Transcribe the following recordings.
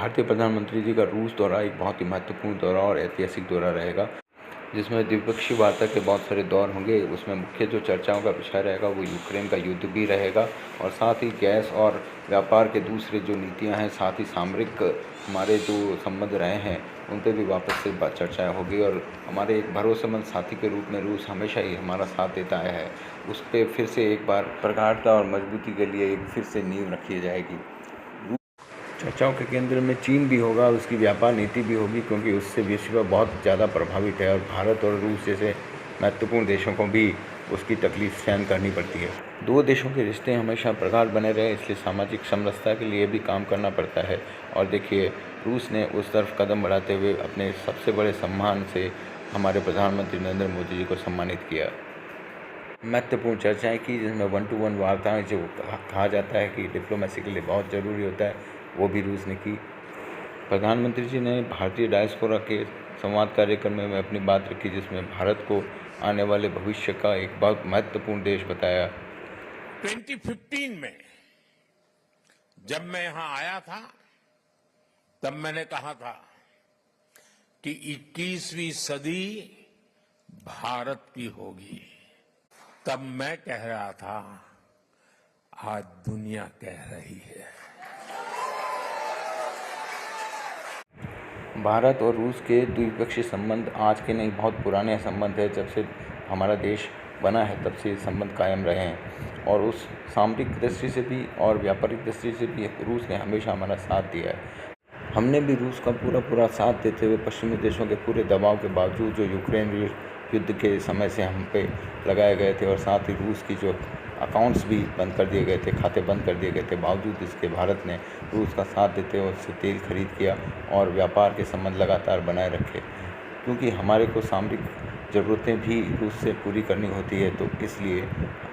भारतीय प्रधानमंत्री जी का रूस दौरा एक बहुत ही महत्वपूर्ण दौरा और ऐतिहासिक दौरा रहेगा, जिसमें द्विपक्षीय वार्ता के बहुत सारे दौर होंगे। उसमें मुख्य जो चर्चाओं का विषय रहेगा वो यूक्रेन का युद्ध भी रहेगा और साथ ही गैस और व्यापार के दूसरे जो नीतियां हैं, साथ ही सामरिक हमारे जो संबंध रहे हैं उन पर भी वापस से चर्चाएँ होगी। और हमारे एक भरोसेमंद साथी के रूप में रूस हमेशा ही हमारा साथ देता आया है, उस पर फिर से एक बार प्रगाढ़ता और मजबूती के लिए एक फिर से नींव रखी जाएगी। चर्चाओं के केंद्र में चीन भी होगा, उसकी व्यापार नीति भी होगी, क्योंकि उससे विश्व बहुत ज़्यादा प्रभावित है और भारत और रूस जैसे महत्वपूर्ण देशों को भी उसकी तकलीफ सहन करनी पड़ती है। दो देशों के रिश्ते हमेशा प्रगाढ़ बने रहे, इसलिए सामाजिक समरसता के लिए भी काम करना पड़ता है। और देखिए, रूस ने उस तरफ कदम बढ़ाते हुए अपने सबसे बड़े सम्मान से हमारे प्रधानमंत्री नरेंद्र मोदी जी को सम्मानित किया। महत्वपूर्ण चर्चाएँ की, जिसमें 1 to 1 वार्ताएँ जो कहा जाता है कि डिप्लोमेसी के लिए बहुत ज़रूरी होता है, वो भी रूस ने की। प्रधानमंत्री जी ने भारतीय डायस्पोरा के संवाद कार्यक्रम में अपनी बात रखी, जिसमें भारत को आने वाले भविष्य का एक बहुत महत्वपूर्ण देश बताया। 2015 में जब मैं यहां आया था, तब मैंने कहा था कि 21वीं सदी भारत की होगी। तब मैं कह रहा था, आज दुनिया कह रही है। भारत और रूस के द्विपक्षीय संबंध आज के नहीं, बहुत पुराने संबंध है। जब से हमारा देश बना है तब से ये संबंध कायम रहे हैं और उस सामरिक दृष्टि से भी और व्यापारिक दृष्टि से भी रूस ने हमेशा हमारा साथ दिया है। हमने भी रूस का पूरा साथ देते हुए पश्चिमी देशों के पूरे दबाव के बावजूद जो यूक्रेन युद्ध के समय से हम पे लगाए गए थे और साथ ही रूस की जो अकाउंट्स भी बंद कर दिए गए थे, खाते बंद कर दिए गए थे, बावजूद इसके भारत ने रूस का साथ देते हुए उससे तेल खरीद किया और व्यापार के संबंध लगातार बनाए रखे। क्योंकि हमारे को सामरिक ज़रूरतें भी रूस से पूरी करनी होती है, तो इसलिए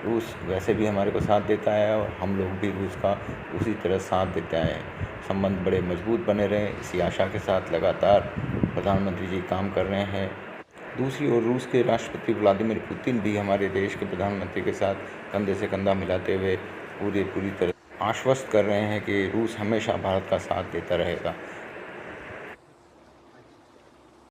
रूस वैसे भी हमारे को साथ देता है और हम लोग भी रूस का उसी तरह साथ देते आए हैं। संबंध बड़े मजबूत बने रहें, इसी आशा के साथ लगातार प्रधानमंत्री जी काम कर रहे हैं। दूसरी ओर रूस के राष्ट्रपति व्लादिमीर पुतिन भी हमारे देश के प्रधानमंत्री के साथ कंधे से कंधा मिलाते हुए पूरी तरह आश्वस्त कर रहे हैं कि रूस हमेशा भारत का साथ देता रहेगा।